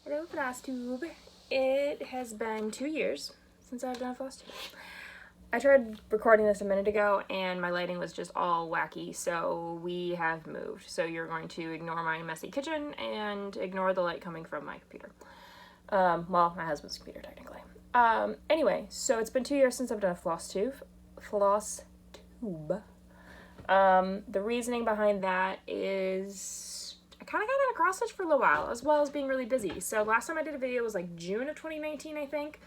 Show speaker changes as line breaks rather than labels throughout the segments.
Hello, Flosstube. It has been 2 years since I've done Flosstube. I tried recording this a minute ago and my lighting was just all wacky, so we have moved. So you're going to ignore my messy kitchen and ignore the light coming from my computer. Well, my husband's computer, technically. Anyway, so it's been 2 years since I've done a Flosstube. The reasoning behind that is I kind of got in a cross stitch for a little while, as well as being really busy. So last time I did a video was like June of 2019, I think.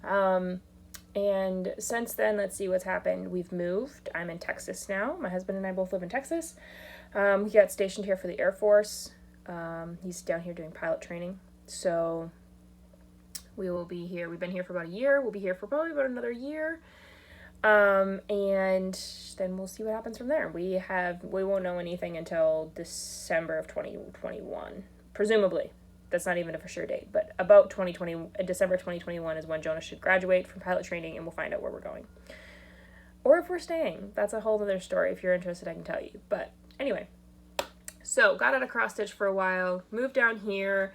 And since then, let's see what's happened. We've moved. I'm in Texas now. My husband and I both live in Texas. He got stationed here for the Air Force. He's down here doing pilot training. So we will be here. We've been here for about a year. We'll be here for probably about another year. And then we'll see what happens from there. We won't know anything until December of 2021, presumably. That's not even a for sure date, but about December 2021 is when Jonah should graduate from pilot training, and we'll find out where we're going. Or if we're staying. That's a whole other story. If you're interested, I can tell you. But anyway, so got out of cross stitch for a while, moved down here,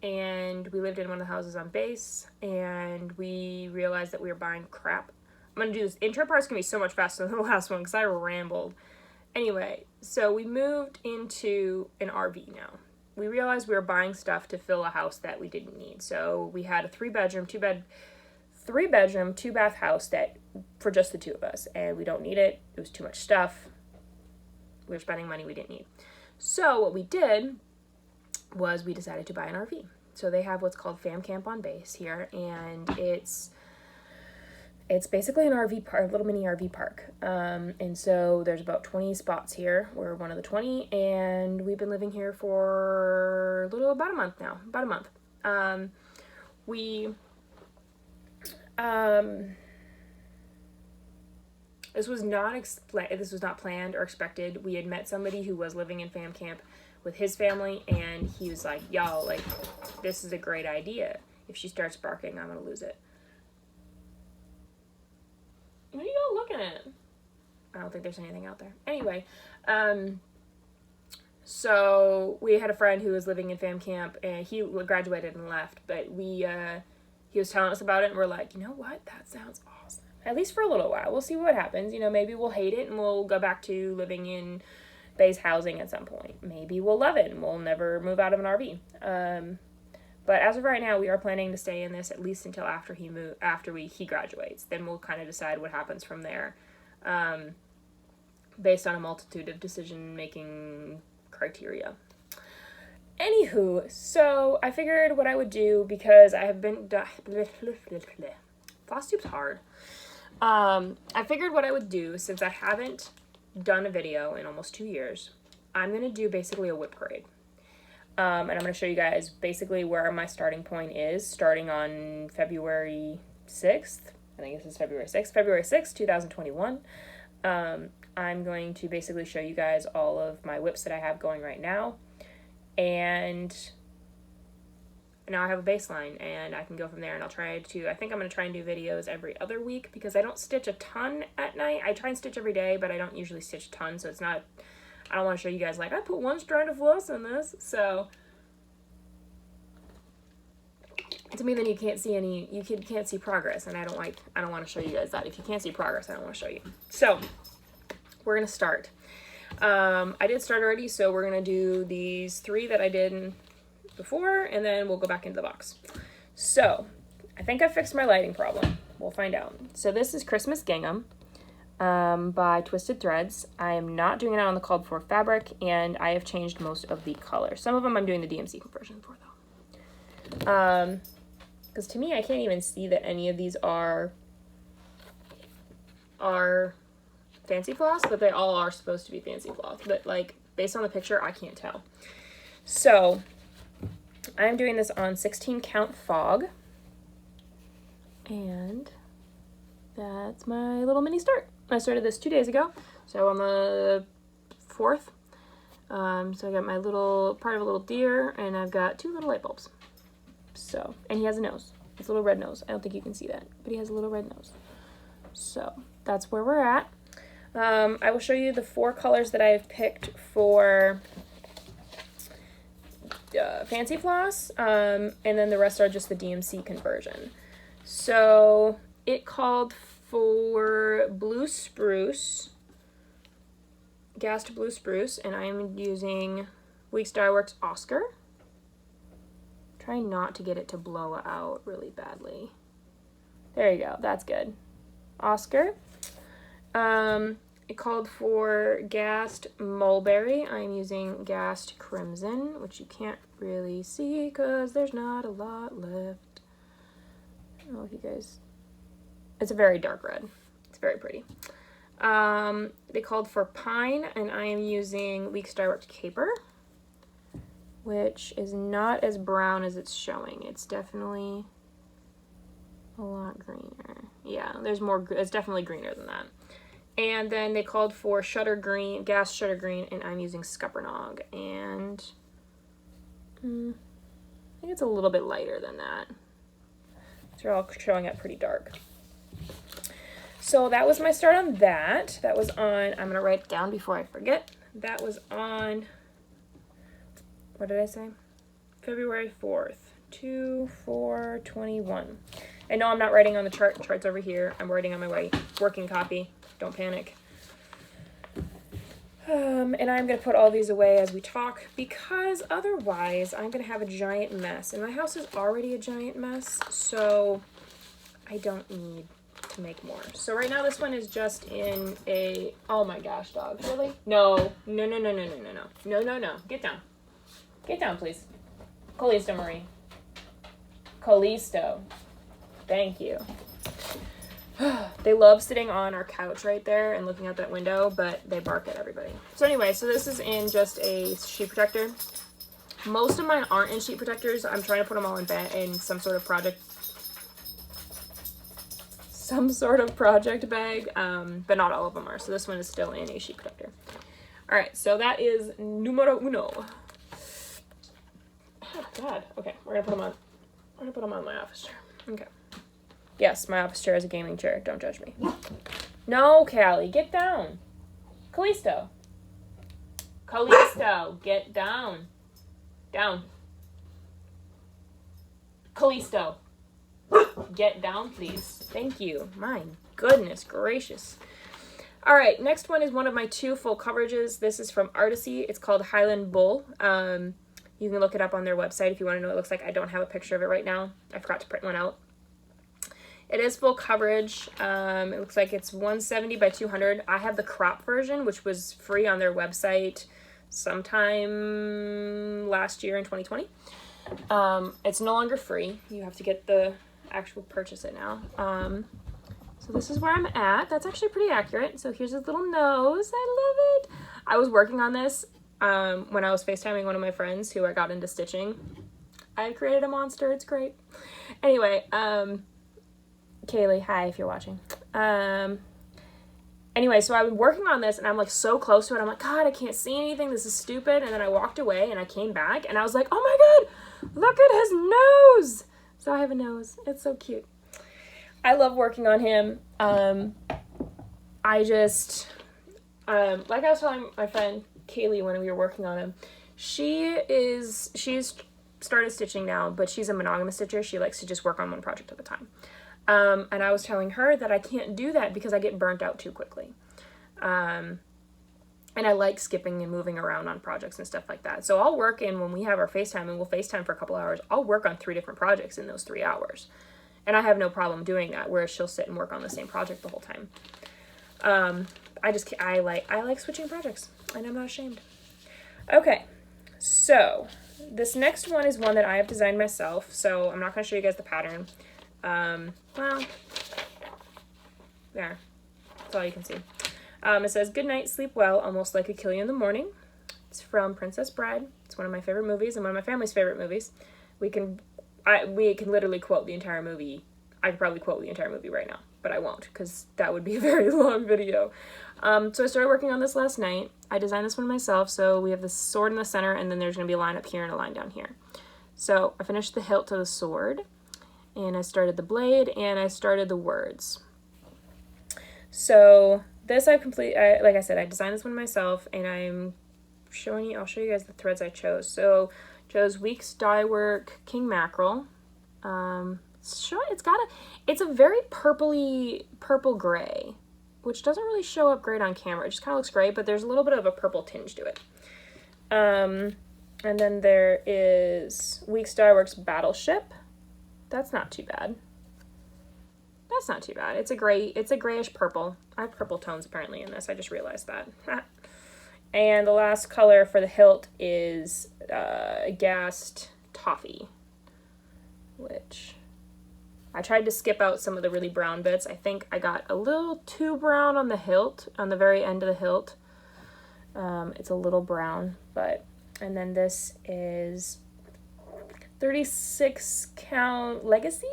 and we lived in one of the houses on base, and we realized that we were buying crap. I'm going to do this intro part's going to be so much faster than the last one because I rambled. Anyway, so we moved into an RV now. We realized we were buying stuff to fill a house that we didn't need. So we had a 3-bedroom, 2-bath house that for just the two of us, and we don't need it. It was too much stuff. We were spending money we didn't need. So what we did was we decided to buy an RV. So they have what's called fam camp on base here, and it's basically an RV park, a little mini RV park. And so there's about 20 spots here. We're one of the 20, and we've been living here for about a month now. About a month. This was not planned or expected. We had met somebody who was living in fam camp with his family, and he was like, y'all, like, this is a great idea. If she starts barking, I'm gonna lose it. What are you all looking at? I don't think there's anything out there. Anyway, so we had a friend who was living in fam camp, and he graduated and left, but he was telling us about it, and we're like, you know what? That sounds awesome. At least for a little while. We'll see what happens. You know, maybe we'll hate it, and we'll go back to living in base housing at some point. Maybe we'll love it, and we'll never move out of an RV. But as of right now, we are planning to stay in this at least until after he graduates. Then we'll kind of decide what happens from there, based on a multitude of decision-making criteria. Anywho, so I figured what I would do, because I have been... Flosstube's hard. I figured what I would do, since I haven't done a video in almost 2 years, I'm going to do basically a whip grade. And I'm going to show you guys basically where my starting point is, starting on February 6th. I think this is February 6th. February 6th, 2021. I'm going to basically show you guys all of my whips that I have going right now. And now I have a baseline, and I can go from there, and I think I'm going to try and do videos every other week, because I don't stitch a ton at night. I try and stitch every day, but I don't usually stitch a ton, so I don't want to show you guys, like, I put one strand of floss in this, so to me, then you can't see progress, and I don't want to show you guys that. If you can't see progress, I don't want to show you. So, we're going to start. I did start already, so we're going to do these 3 that I did before, and then we'll go back into the box. So, I think I fixed my lighting problem. We'll find out. So this is Christmas Gingham by Twisted Threads. I am not doing it on the called for fabric, and I have changed most of the colors. Some of them I'm doing the DMC conversion for, though. Because to me, I can't even see that any of these are fancy floss, but they all are supposed to be fancy floss. But, like, based on the picture, I can't tell. So I'm doing this on 16 count fog, and that's my little mini start. I started this 2 days ago, so on the 4th. So I got my part of a little deer, and I've got 2 little light bulbs. So, and he has a nose. It's a little red nose. I don't think you can see that, but he has a little red nose. So that's where we're at. I will show you the 4 colors that I have picked for fancy floss, and then the rest are just the DMC conversion. So it called for blue spruce, gassed blue spruce, and I am using Weeks Dye Works Oscar. Try not to get it to blow out really badly. There you go, that's good. Oscar. It called for gassed mulberry. I'm using gassed crimson, which you can't really see because there's not a lot left. I don't know if you guys... It's a very dark red. It's very pretty. They called for pine, and I am using Weeks Dye Works Caper, which is not as brown as it's showing. It's definitely a lot greener. Yeah, there's more. It's definitely greener than that. And then they called for shutter green, gas shutter green, and I'm using Scuppernong. And I think it's a little bit lighter than that. They're all showing up pretty dark. So that was my start on that. That was on, I'm going to write it down before I forget. That was on, what did I say? February 4th, 2/4/21. And no, I'm not writing on the chart. The chart's over here. I'm writing on my working copy. Don't panic. And I'm going to put all these away as we talk because otherwise I'm going to have a giant mess. And my house is already a giant mess, so I don't need to make more. So right now this one is just in a, oh my gosh, dog, really? No. Get down. Get down, please. Callisto, Marie. Callisto. Thank you. They love sitting on our couch right there and looking out that window, but they bark at everybody. So anyway, so this is in just a sheet protector. Most of mine aren't in sheet protectors. I'm trying to put them all in some sort of project bag, but not all of them are. So this one is still in a sheet protector. All right, so that is numero uno. Oh, God. Okay, we're gonna put them on. I'm gonna put them on my office chair. Okay. Yes, my office chair is a gaming chair. Don't judge me. No, Callie, get down. Callisto. Callisto, get down. Down. Callisto. Get down, please. Thank you. My goodness gracious. All right, next one is one of my 2 full coverages. This is from Artisy. It's called Highland Bull. You can look it up on their website if you want to know what it looks like. I don't have a picture of it right now. I forgot to print one out. It is full coverage. It looks like it's 170 by 200. I have the crop version, which was free on their website sometime last year in 2020. It's no longer free. You have to get the actual purchase it now. So this is where I'm at. That's actually pretty accurate. So here's his little nose. I love it. I was working on this when I was FaceTiming one of my friends who I got into stitching. I created a monster. It's great. Anyway, Kaylee, hi if you're watching. Anyway, so I've been working on this and I'm like so close to it. I'm like, God, I can't see anything. This is stupid. And then I walked away and I came back and I was like, oh my God, look at his nose. So I have a nose. It's so cute. I love working on him. I just, like I was telling my friend Kaylee when we were working on him, she's started stitching now, but she's a monogamous stitcher. She likes to just work on one project at a time. And I was telling her that I can't do that because I get burnt out too quickly. And I like skipping and moving around on projects and stuff like that. So I'll work in, when we have our FaceTime and we'll FaceTime for a couple hours, I'll work on 3 different projects in those 3 hours. And I have no problem doing that, whereas she'll sit and work on the same project the whole time. I like switching projects, and I'm not ashamed. Okay, so this next one is one that I have designed myself. So I'm not going to show you guys the pattern. Well, there, that's all you can see. It says, good night, sleep well, almost like a kill you in the morning. It's from Princess Bride. It's one of my favorite movies and one of my family's favorite movies. We can literally quote the entire movie. I could probably quote the entire movie right now, but I won't because that would be a very long video. So I started working on this last night. I designed this one myself. So we have the sword in the center and then there's going to be a line up here and a line down here. So I finished the hilt to the sword and I started the blade and I started the words. So this like I said, I designed this one myself and I'm showing you, I'll show you guys the threads I chose. So chose Weeks Dye Work King Mackerel. It's a very purple gray, which doesn't really show up great on camera. It just kind of looks gray, but there's a little bit of a purple tinge to it. And then there is Weeks Dye Works Battleship. That's not too bad. That's not too bad. It's a grayish purple. I have purple tones apparently in this. I just realized that. And the last color for the hilt is Gassed Toffee, which I tried to skip out some of the really brown bits. I think I got a little too brown on the hilt, on the very end of the hilt. It's a little brown, and then this is 36 count Legacy?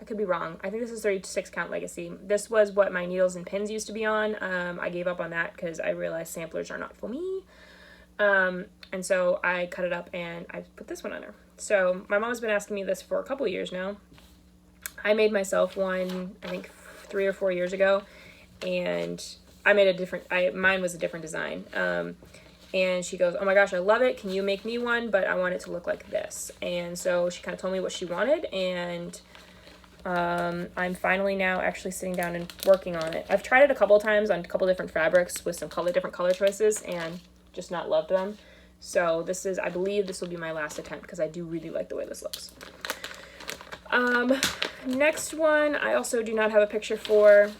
I could be wrong. I think this is 36 count Legacy. This was what my needles and pins used to be on. I gave up on that because I realized samplers are not for me. And so I cut it up and I put this one on there. So my mom's been asking me this for a couple of years now. I made myself one, I think 3 or 4 years ago, and I made mine was a different design. And she goes, oh my gosh, I love it. Can you make me one? But I want it to look like this. And so she kind of told me what she wanted, and I'm finally now actually sitting down and working on it. I've tried it a couple of times on a couple different fabrics with some different color choices and just not loved them. So I believe this will be my last attempt because I do really like the way this looks. Next one, I also do not have a picture for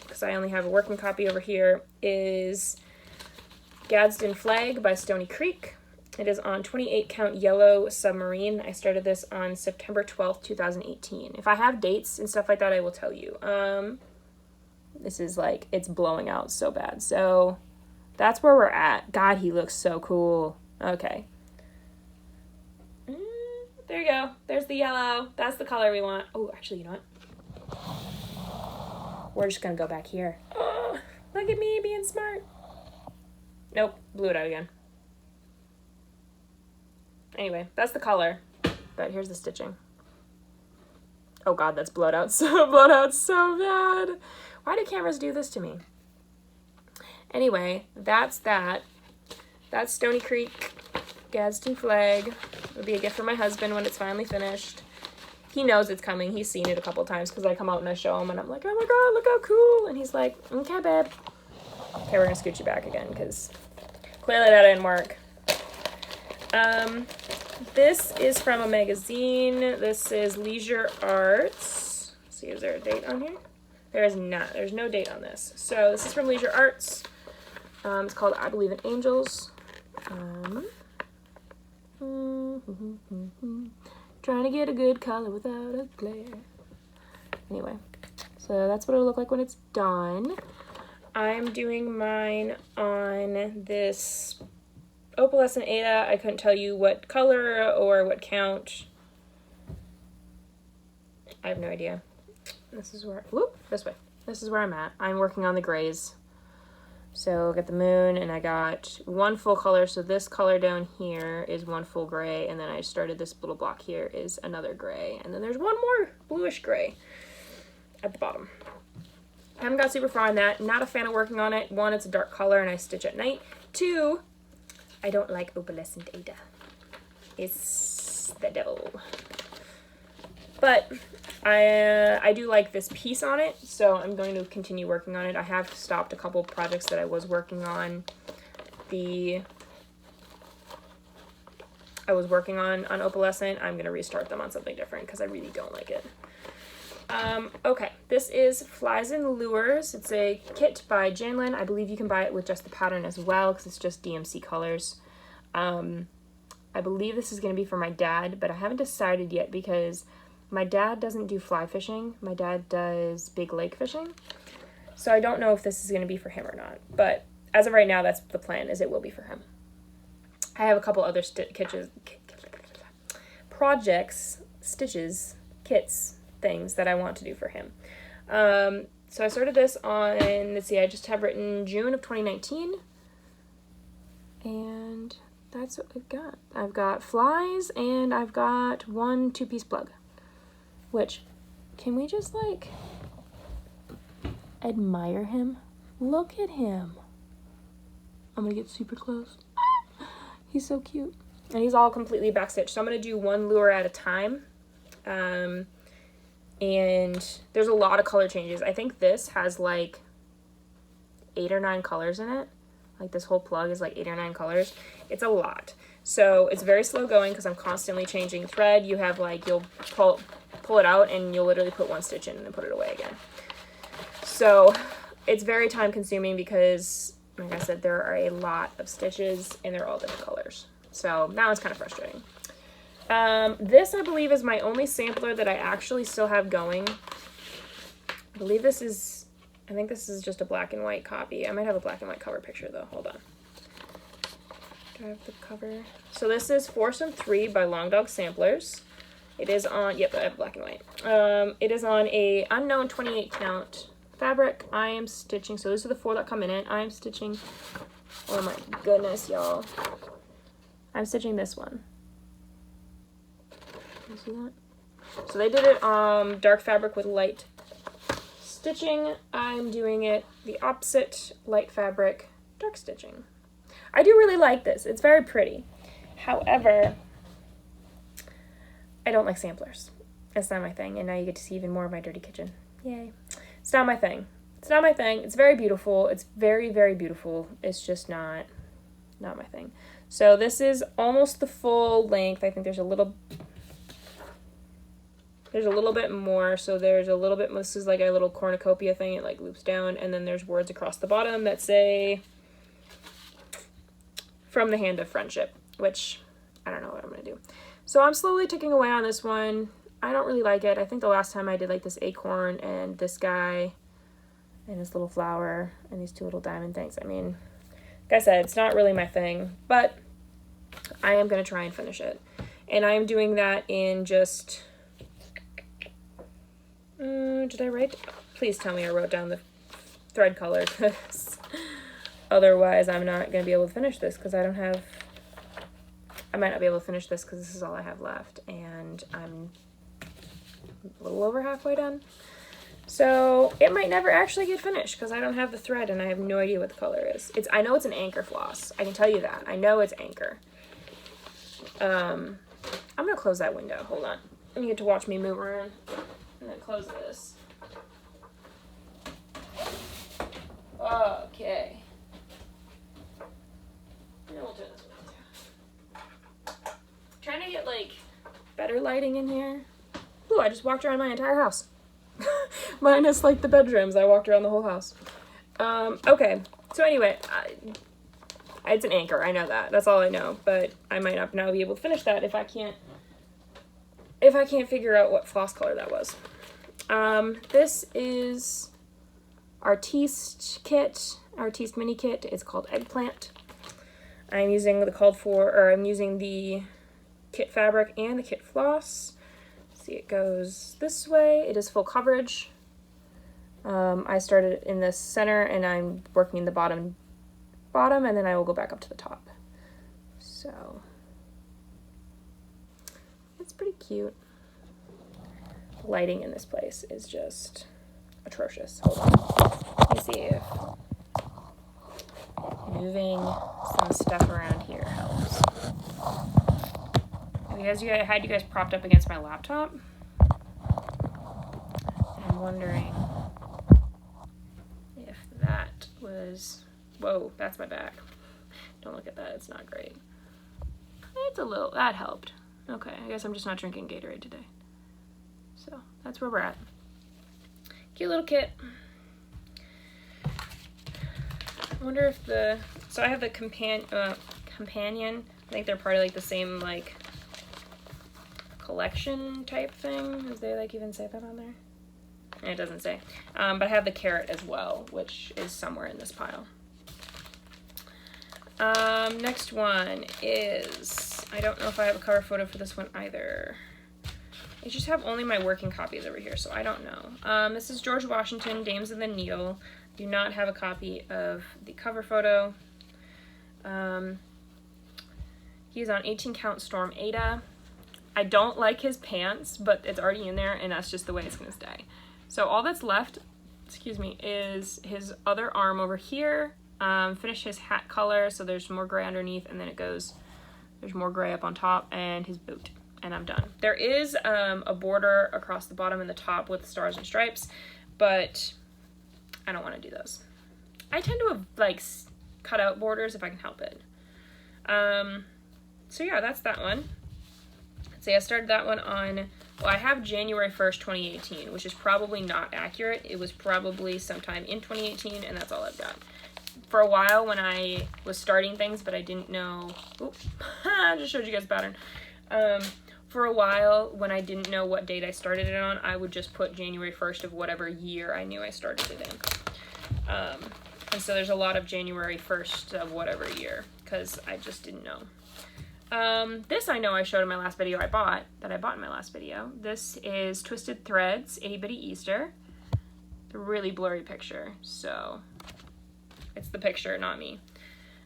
because I only have a working copy over here, is Gadsden Flag by Stony Creek. It is on 28 count yellow submarine. I started this on September 12th, 2018. If I have dates and stuff like that, I will tell you. This is like, it's blowing out so bad. So that's where we're at. God, he looks so cool. Okay. There you go. There's the yellow. That's the color we want. Oh, actually, you know what? We're just going to go back here. Oh, look at me being smart. Nope, blew it out again. Anyway, that's the color, but here's the stitching. Oh God, that's blown out so bad. Why do cameras do this to me? Anyway, that's that. That's Stony Creek Gadsden Flag. It'll be a gift for my husband when it's finally finished. He knows it's coming. He's seen it a couple times because I come out and I show him and I'm like, oh my God, look how cool. And he's like, okay, babe. Okay, we're gonna scoot you back again because clearly that didn't work. This is from a magazine. This is Leisure Arts. Let's see, is there a date on here? There is not. There's no date on this. So this is from Leisure Arts. It's called I Believe in Angels. Trying to get a good color without a glare. Anyway, so that's what it'll look like when it's done. I'm doing mine on this opalescent Ada. I couldn't tell you what color or what count. I have no idea. This is where, this way. This is where I'm at. I'm working on the grays. So I got the moon and I got one full color. So this color down here is one full gray. And then I started this little block here is another gray. And then there's one more bluish gray at the bottom. I haven't got super far on that. Not a fan of working on it. One, it's a dark color and I stitch at night. Two, I don't like opalescent Ada. It's the devil. But I do like this piece on it, so I'm going to continue working on it. I have stopped a couple projects that I was working on. I was working on opalescent. I'm going to restart them on something different because I really don't like it. Okay, this is Flies and Lures. It's a kit by Janlin. I believe you can buy it with just the pattern as well because it's just DMC colors. I believe this is going to be for my dad, but I haven't decided yet because my dad doesn't do fly fishing. My dad does big lake fishing. So I don't know if this is going to be for him or not. But as of right now, that's the plan, is it will be for him. I have a couple other kits, things that I want to do for him. So I started this on, let's see, I just have written June of 2019. And that's what I've got. I've got flies and I've got one 2-piece plug. Which, can we just like admire him? Look at him. I'm gonna get super close. He's so cute. And he's all completely backstitched. So I'm gonna do one lure at a time. And there's a lot of color changes. I think this has like 8 or 9 colors in it. Like this whole plug is like 8 or 9 colors. It's a lot. So it's very slow going because I'm constantly changing thread. You have like, you'll pull it out and you'll literally put one stitch in and then put it away again. So it's very time consuming because, like I said, there are a lot of stitches and they're all different colors. So now it's kind of frustrating. This, I believe, is my only sampler that I actually still have going. I believe this is, I think this is just a black and white copy. I might have a black and white cover picture though. Hold on. Do I have the cover? So this is Foursome 3 by Long Dog Samplers. It is on, yep, I have black and white. It is on a unknown 28 count fabric. I am stitching, so these are the 4 that come in it. I am stitching, oh my goodness, y'all. I'm stitching this one. You see that? So they did it dark fabric with light stitching. I'm doing it the opposite, light fabric, dark stitching. I do really like this. It's very pretty. However, I don't like samplers. That's not my thing. And now you get to see even more of my dirty kitchen. Yay. It's not my thing. It's not my thing. It's very beautiful. It's very, very beautiful. It's just not my thing. So this is almost the full length. I think there's a little bit more. So there's a little bit, this is like a little cornucopia thing. It like loops down. And then there's words across the bottom that say, "From the hand of friendship," which I don't know what I'm going to do. So I'm slowly ticking away on this one. I don't really like it. I think the last time I did like this acorn and this guy and this little flower and these 2 little diamond things. I mean, like I said, it's not really my thing, but I am going to try and finish it. And I am doing that in just, did I write? Please tell me I wrote down the thread color, because otherwise I'm not going to be able to finish this because I don't have, I might not be able to finish this because this is all I have left and I'm a little over halfway done. So it might never actually get finished because I don't have the thread and I have no idea what the color is. I know it's an anchor floss. I can tell you that. I know it's anchor. I'm going to close that window. Hold on. You get to watch me move around and then close this. Okay. Now we'll turn this window. Trying to get like better lighting in here. Ooh, I just walked around my entire house. Minus like the bedrooms. I walked around the whole house. Okay. So anyway, it's an anchor. I know that. That's all I know. But I might not now be able to finish that if I can't figure out what floss color that was. This is Artiste kit. Artiste mini kit. It's called Eggplant. I'm using the kit fabric and the kit floss. See, it goes this way. It is full coverage. I started in the center and I'm working in the bottom, and then I will go back up to the top. So it's pretty cute. The lighting in this place is just atrocious. Hold on. Let me see if moving some stuff around here helps. I had you guys propped up against my laptop. And I'm wondering if that was, whoa, that's my back. Don't look at that, it's not great. It's a little, that helped. Okay, I guess I'm just not drinking Gatorade today. So that's where we're at. Cute little kit. I wonder if so I have the companion, I think they're part of like the same like collection type thing. Does they like even say that on there? It doesn't say. But I have the carrot as well, which is somewhere in this pile. Next one is, I don't know if I have a cover photo for this one either. I just have only my working copies over here, so I don't know. This is George Washington, Dames of the Needle. Do not have a copy of the cover photo. He's on 18 count Storm Ada. I don't like his pants, but it's already in there, and that's just the way it's gonna stay. So all that's left, excuse me, is his other arm over here. Finish his hat color, so there's more gray underneath, and then there's more gray up on top, and his boot, and I'm done. There is a border across the bottom and the top with stars and stripes, but I don't want to do those. I tend to like cut out borders if I can help it. So yeah, that's that one. Let's see, I started that one on, well, I have January 1st, 2018, which is probably not accurate. It was probably sometime in 2018, and that's all I've got. For a while when I was starting things, but I didn't know, I just showed you guys the pattern. For a while when I didn't know what date I started it on, I would just put January 1st of whatever year I knew I started it in. And so there's a lot of January 1st of whatever year, because I just didn't know. This I know I showed in my last video I bought in my last video. This is Twisted Threads, Itty Bitty Easter. It's a really blurry picture, so it's the picture, not me.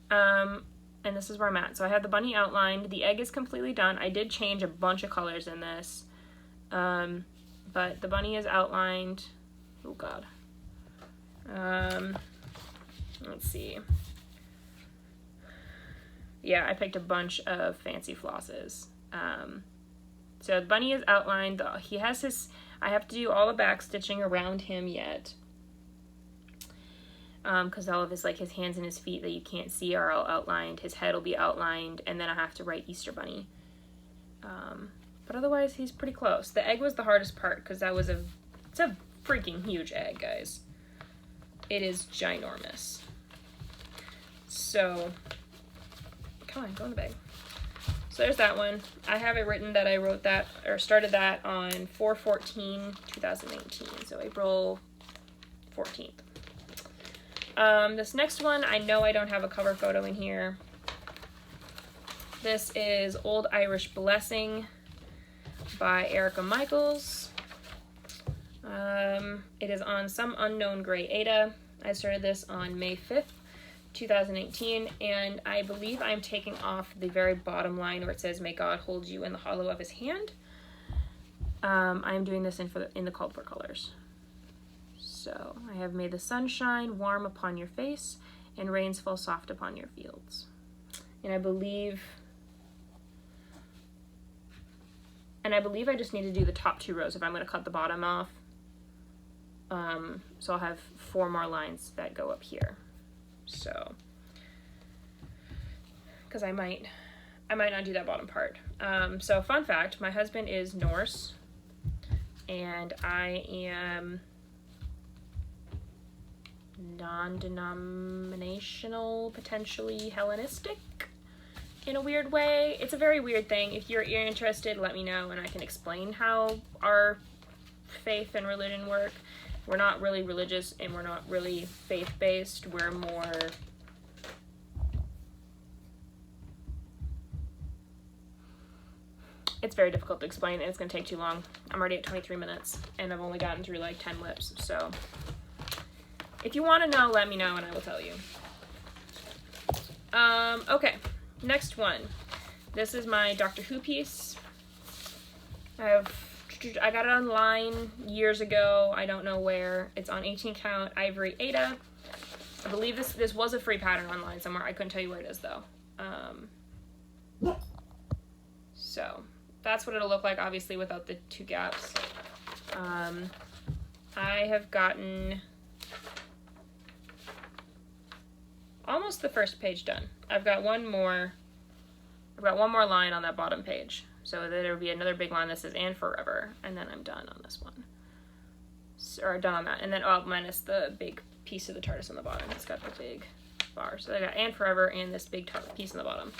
And this is where I'm at. So I have the bunny outlined. The egg is completely done. I did change a bunch of colors in this. But the bunny is outlined. Oh God. Let's see. Yeah, I picked a bunch of fancy flosses. So the bunny is outlined. He has his, I have to do all the back stitching around him yet. Because all of his, like his hands and his feet that you can't see are all outlined. His head will be outlined, and then I have to write Easter Bunny. But otherwise, he's pretty close. The egg was the hardest part, because it's a freaking huge egg, guys. It is ginormous. So, come on, go in the bag. So there's that one. I have it written that I wrote that, or started that on 4/14/2019, so April 14th. This next one, I know I don't have a cover photo in here. This is Old Irish Blessing by Erica Michaels. It is on some unknown gray Aida. I started this on May 5th, 2018, and I believe I'm taking off the very bottom line where it says, "May God hold you in the hollow of his hand." I'm doing this in the called for colors. So I have made the sunshine warm upon your face and rains fall soft upon your fields. And I believe I just need to do the top 2 rows if I'm going to cut the bottom off. So I'll have 4 more lines that go up here. So, because I might not do that bottom part. So fun fact, my husband is Norse and I am non-denominational, potentially Hellenistic in a weird way. It's a very weird thing. If you're interested, let me know and I can explain how our faith and religion work. We're not really religious and we're not really faith-based. We're more it's very difficult to explain and it's going to take too long. I'm already at 23 minutes and I've only gotten through like 10 whips, so if you want to know, let me know and I will tell you. Okay, next one. This is my Doctor Who piece. I got it online years ago. I don't know where. It's on 18 count ivory Aida. I believe this was a free pattern online somewhere. I couldn't tell you where it is though. So that's what it'll look like, obviously without the 2 gaps. I have gotten almost the first page done. I've got one more line on that bottom page. So there'll be another big line that says "and forever," and then I'm done on this one. Or done on that. And then minus the big piece of the TARDIS on the bottom. It's got the big bar. So I got "and forever" and this big piece on the bottom.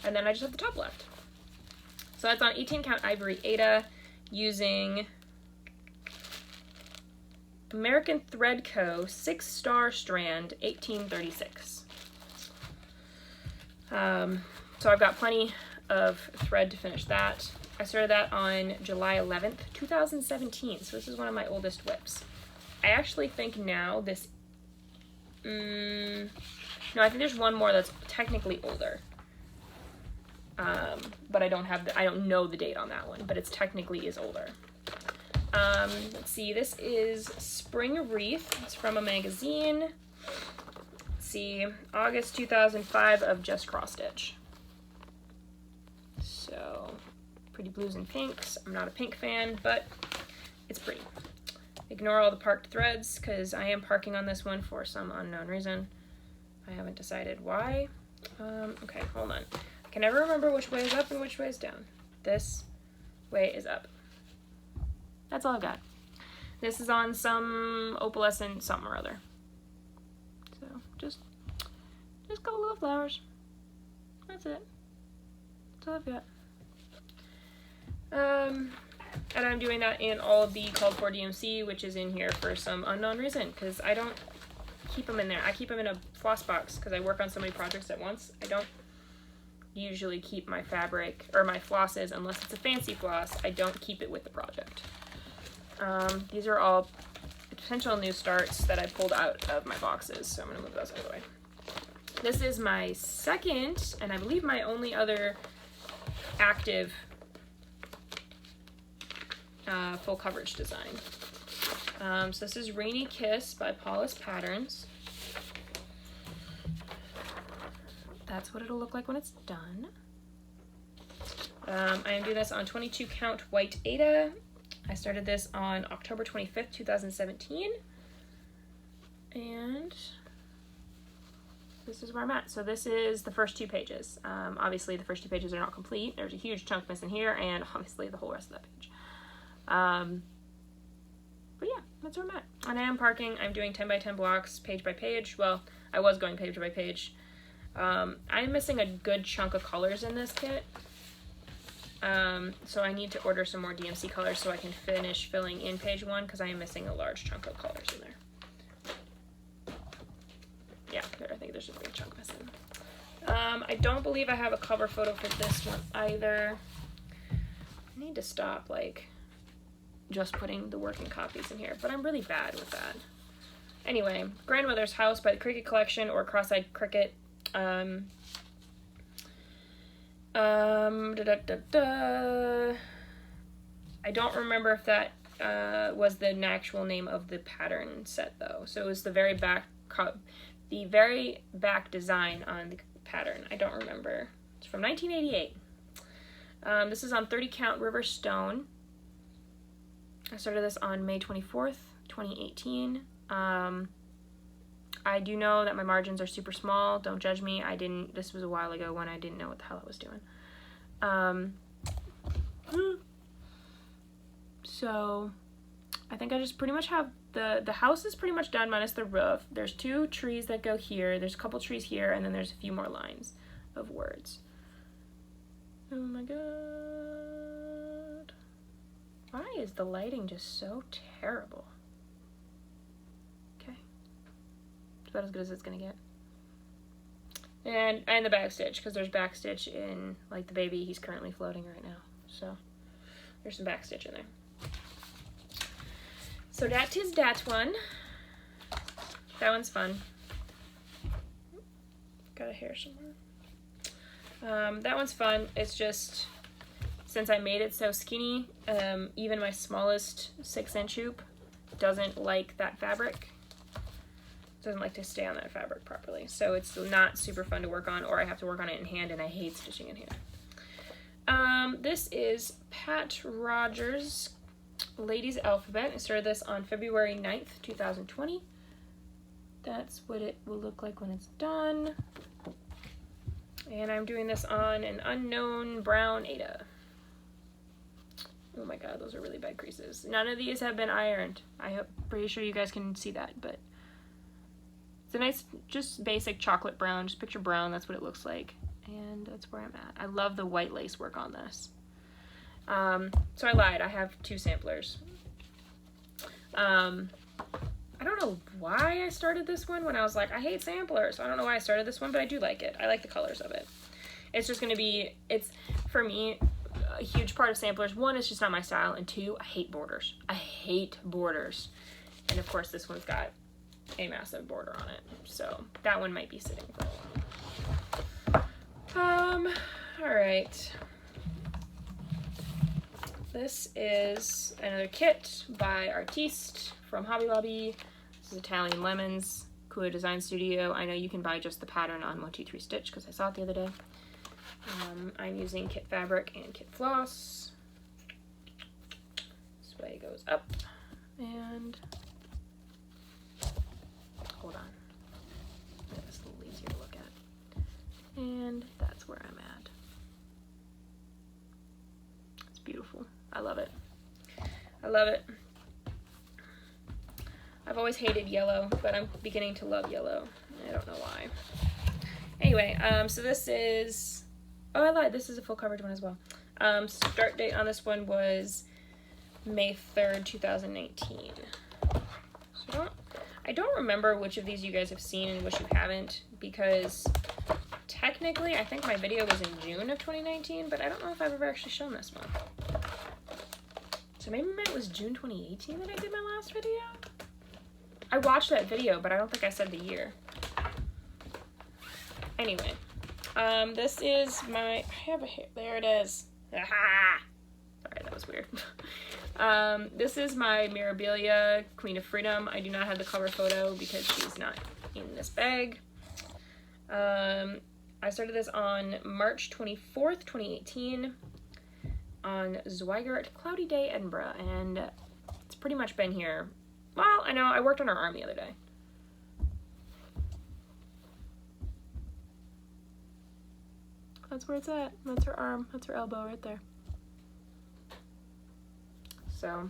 And then I just have the top left. So that's on 18 count ivory Aida using American Thread Co. 6-star strand 1836. So I've got plenty of thread to finish that. I started that on July 11th, 2017. So this is one of my oldest whips. I actually think now this, no, I think there's one more that's technically older. But I don't know the date on that one, but it's technically is older. Let's see, this is Spring Wreath. It's from a magazine. Let's see, August 2005 of just cross stitch. So, pretty blues and pinks. I'm not a pink fan, but it's pretty. Ignore all the parked threads, because I am parking on this one for some unknown reason. I haven't decided why. Okay, hold on. I can never remember which way is up and which way is down. This way is up. That's all I've got. This is on some opalescent something or other. So, just a couple little flowers. That's it. That's all I've got. And I'm doing that in all of the called for DMC, which is in here for some unknown reason, because I don't keep them in there. I keep them in a floss box because I work on so many projects at once. I don't usually keep my fabric or my flosses unless it's a fancy floss. I don't keep it with the project. These are all potential new starts that I pulled out of my boxes, so I'm going to move those out of the way. This is my second, and I believe my only other active full coverage design. So this is Rainy Kiss by Paula's Patterns. That's what it'll look like when it's done. I am doing this on 22 count white Aida. I started this on October 25th, 2017. And this is where I'm at. So this is the first 2 pages. Obviously the first 2 pages are not complete. There's a huge chunk missing here, and obviously the whole rest of that page. But yeah, that's where I'm at. And I am parking. I'm doing 10 by 10 blocks, page by page. Well, I was going page by page. I'm missing a good chunk of colors in this kit. So I need to order some more DMC colors so I can finish filling in page 1, because I am missing a large chunk of colors in there. Yeah, I think there's a big chunk missing. I don't believe I have a cover photo for this one either. I need to stop, like, just putting the working copies in here, but I'm really bad with that. Anyway, Grandmother's House by the Cricket Collection, or Cross-Eyed Cricket. I don't remember if that was the actual name of the pattern set, though. So it was the very back design on the pattern. I don't remember. It's from 1988. This is on 30 count River Stone. I started this on May 24th, 2018. I do know that my margins are super small. Don't judge me. This was a while ago when I didn't know what the hell I was doing. So I think I just pretty much have the house is pretty much done minus the roof. There's 2 trees that go here. There's a couple trees here, and then there's a few more lines of words. Oh my god. Why is the lighting just so terrible? Okay. It's about as good as it's gonna get. And the backstitch, because there's backstitch in, like, the baby. He's currently floating right now. So there's some backstitch in there. So that is that one. That one's fun. Got a hair somewhere. That one's fun. It's just, since I made it so skinny, even my smallest 6-inch hoop doesn't like that fabric. Doesn't like to stay on that fabric properly. So it's not super fun to work on, or I have to work on it in hand, and I hate stitching in hand. This is Pat Rogers' Ladies Alphabet. I started this on February 9th, 2020. That's what it will look like when it's done. And I'm doing this on an unknown brown Aida. Oh my god, those are really bad creases. None of these have been ironed. I'm pretty sure you guys can see that, but it's a nice, just basic chocolate brown. Just picture brown, that's what it looks like. And that's where I'm at. I love the white lace work on this. So I lied, I have 2 samplers. I don't know why I started this one when I was like, I hate samplers. I don't know why I started this one, but I do like it. I like the colors of it. It's just going to be, for me, a huge part of samplers. 1, it's just not my style, and 2, I hate borders. I hate borders. And of course this one's got a massive border on it. So that one might be sitting for a while. Alright. This is another kit by Artiste from Hobby Lobby. This is Italian Lemons. Kua Design Studio. I know you can buy just the pattern on 123 Stitch because I saw it the other day. I'm using Kit Fabric and Kit Floss. This way it goes up, and hold on, that's a little easier to look at, and that's where I'm at. It's beautiful. I love it. I love it. I've always hated yellow, but I'm beginning to love yellow. I don't know why. Anyway, so this is, oh, I lied, this is a full coverage one as well. Start date on this one was May 3rd, 2019. So I don't remember which of these you guys have seen and which you haven't, because technically I think my video was in June of 2019, but I don't know if I've ever actually shown this one. So maybe it was June 2018 that I did my last video? I watched that video, but I don't think I said the year. Anyway, this is my, I have a hair, there it is. Aha! Sorry, that was weird. This is my Mirabilia Queen of Freedom. I do not have the cover photo because she's not in this bag. I started this on March 24th, 2018 on Zweigart Cloudy Day, Edinburgh, and it's pretty much been here. Well, I know, I worked on her arm the other day. That's where it's at. That's her arm. That's her elbow right there. So,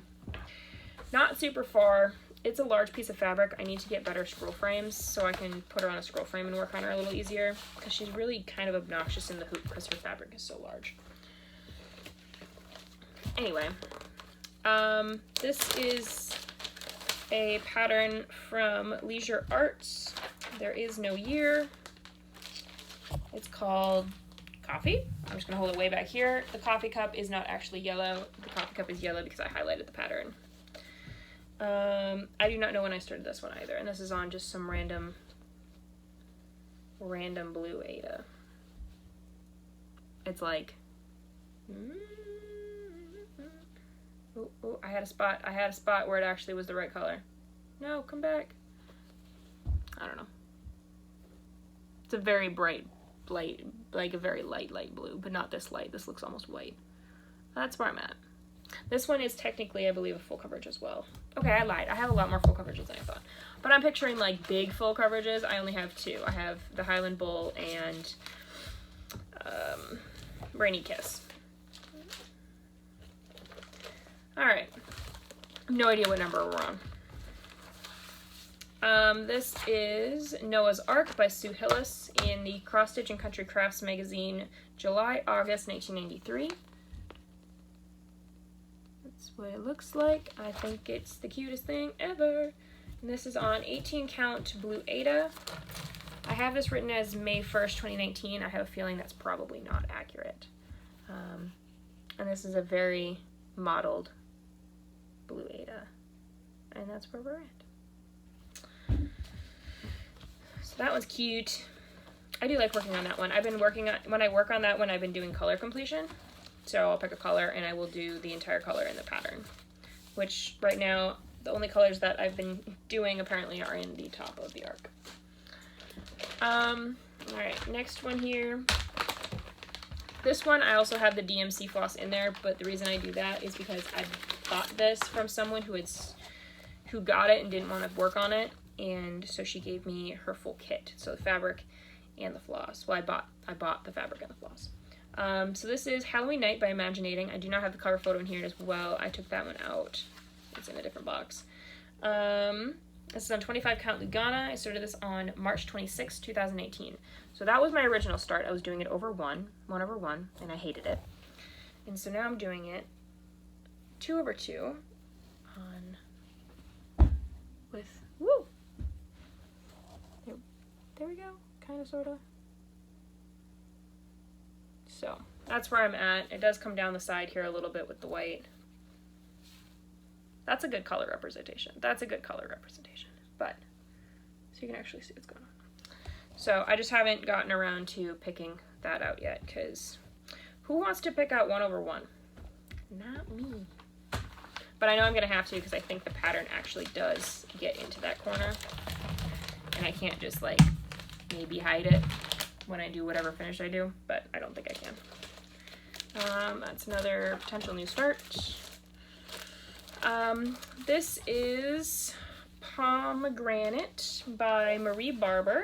not super far. It's a large piece of fabric. I need to get better scroll frames so I can put her on a scroll frame and work on her a little easier, because she's really kind of obnoxious in the hoop because her fabric is so large. Anyway, this is a pattern from Leisure Arts. There is no year. It's called Coffee. I'm just gonna hold it way back here. The coffee cup is not actually yellow. The coffee cup is yellow because I highlighted the pattern. I do not know when I started this one either, and this is on just some random blue Aida. It's like, oh, I had a spot where it actually was the right color. No, come back. I don't know. It's a very bright, light, like a very light blue, but not this light. This looks almost white. That's where I'm at. This one is technically, I believe, a full coverage as well. Okay, I lied. I have a lot more full coverages than I thought. But I'm picturing like big full coverages. I only have two. I have the Highland Bull and Rainy Kiss. Alright. No idea what number we're on. This is Noah's Ark by Sue Hillis in the Cross Stitch and Country Crafts magazine, July-August 1993. That's what it looks like. I think it's the cutest thing ever. And this is on 18 count blue Aida. I have this written as May 1st, 2019. I have a feeling that's probably not accurate. And this is a very modeled blue Aida. And that's where we're at. So that one's cute. I do like working on that one. I've been working on, when I work on that one, I've been doing color completion. So I'll pick a color and I will do the entire color in the pattern, which right now, the only colors that I've been doing apparently are in the top of the arc. Alright, next one here. This one, I also have the DMC floss in there, but the reason I do that is because I bought this from someone who got it and didn't want to work on it, and so she gave me her full kit, so the fabric and the floss. Well, I bought the fabric and the floss. So this is Halloween Night by Imaginating. I do not have the cover photo in here as well. I took that one out. It's in a different box. This is on 25 count Lugana. I started this on March 26, 2018. So that was my original start. I was doing it over one over one, and I hated it. And so now I'm doing it 2 over 2 on with, woo! There we go, kind of, sort of. So that's where I'm at. It does come down the side here a little bit with the white. That's a good color representation. That's a good color representation. But, so you can actually see what's going on. So I just haven't gotten around to picking that out yet, because who wants to pick out 1 over 1? Not me. But I know I'm going to have to, because I think the pattern actually does get into that corner. and I can't just like maybe hide it when I do whatever finish I do, but I don't think I can. That's another potential new start. This is Pomegranate by Marie Barber.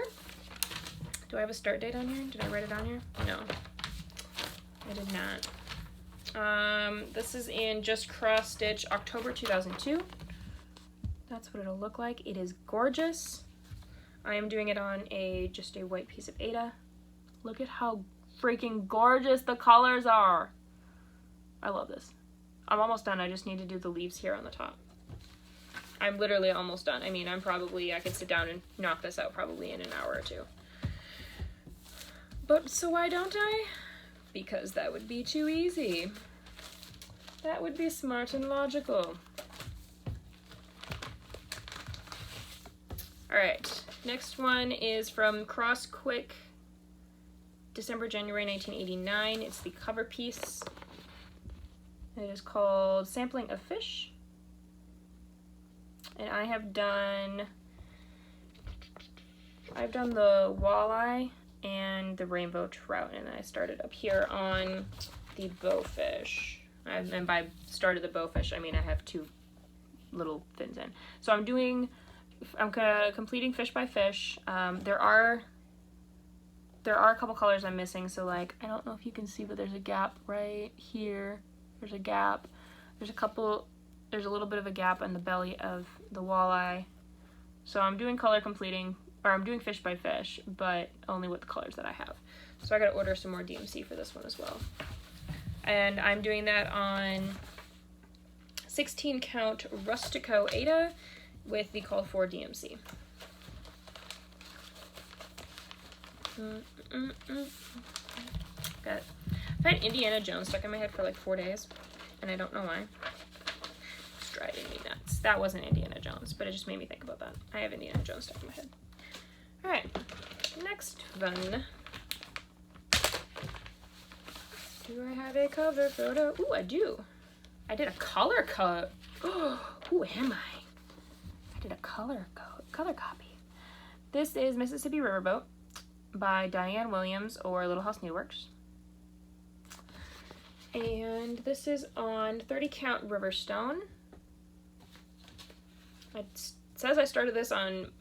Do I have a start date on here? Did I write it on here? No, I did not. This is in Just Cross Stitch, October 2002. That's what it'll look like. It is gorgeous. I am doing it on just a white piece of Aida. Look at how freaking gorgeous the colors are. I love this. I'm almost done. I just need to do the leaves here on the top. I'm literally almost done. I mean, I could sit down and knock this out probably in an hour or two. But so why don't I? Because that would be too easy. That would be smart and logical. Alright, next one is from Cross Quick, December, January 1989. It's the cover piece. It is called Sampling of Fish. And I've done the walleye and the rainbow trout, and I started up here on the bowfish. And by started the bowfish, I mean I have 2 little fins in. So I'm completing fish by fish. There are a couple colors I'm missing, so like I don't know if you can see, but there's a gap right here. There's a gap. There's a little bit of a gap in the belly of the walleye. So I'm doing color completing, or I'm doing fish by fish, but only with the colors that I have. So I gotta order some more DMC for this one as well. And I'm doing that on 16 count Rustico Aida with the call for DMC. I've had Indiana Jones stuck in my head for like 4 days, and I don't know why. It's driving me nuts. That wasn't Indiana Jones, but it just made me think about that. I have Indiana Jones stuck in my head. Alright, next one. Do I have a cover photo? Ooh, I do. I did a color cut. Who am I? I did a color copy. This is Mississippi Riverboat by Diane Williams or Little House Needleworks. And this is on 30 count Riverstone. It says I started this on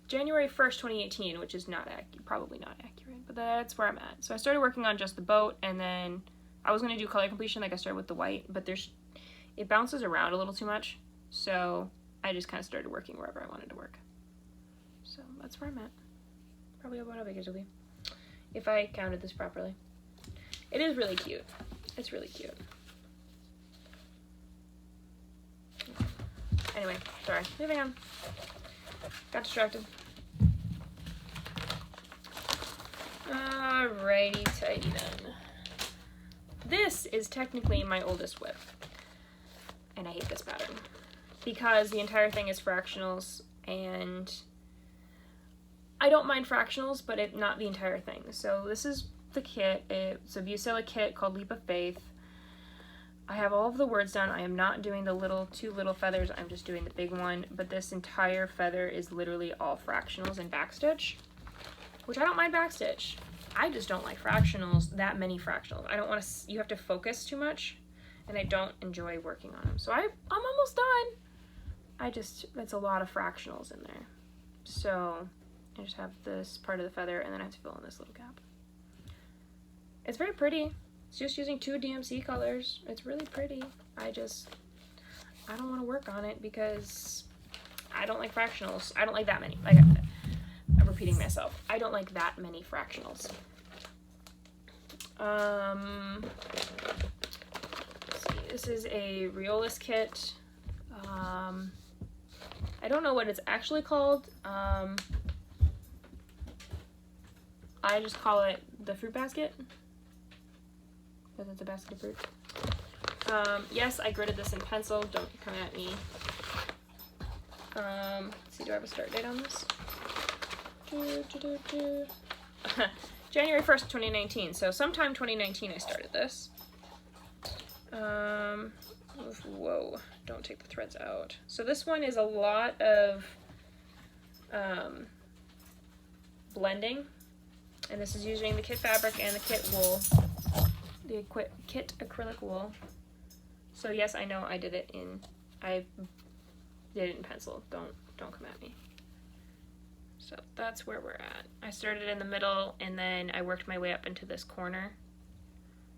January 1st, 2018, which is probably not accurate, but that's where I'm at. So I started working on just the boat, and then I was going to do color completion, like I started with the white, but it bounces around a little too much, so I just kind of started working wherever I wanted to work. So that's where I'm at. Probably about how big it'll be, if I counted this properly. It is really cute. It's really cute. Anyway, sorry. Moving on. Got distracted. Alrighty, tidy then. This is technically my oldest whip. And I hate this pattern. Because the entire thing is fractionals, and I don't mind fractionals, but not the entire thing. So this is the kit. It's a Busela kit called Leap of Faith. I have all of the words done. I am not doing the 2 little feathers. I'm just doing the big one. But this entire feather is literally all fractionals and backstitch, which I don't mind backstitch. I just don't like fractionals, that many fractionals. I don't want to, you have to focus too much, and I don't enjoy working on them. So I'm almost done. It's a lot of fractionals in there. So I just have this part of the feather, and then I have to fill in this little gap. It's very pretty. It's just using 2 DMC colors. It's really pretty. I don't want to work on it because I don't like fractionals. I don't like that many. Like I'm repeating myself. I don't like that many fractionals. Let's see. This is a Riolis kit. I don't know what it's actually called. I just call it the fruit basket, because it's a basket of fruit. Yes, I gridded this in pencil. Don't come at me. Let's see, do I have a start date on this? January 1st, 2019. So sometime 2019 I started this. Whoa, don't take the threads out. So this one is a lot of blending, and this is using the kit fabric and the kit wool, the kit acrylic wool. So yes, I know I did it in pencil. Don't come at me. So that's where we're at. I started in the middle, and then I worked my way up into this corner,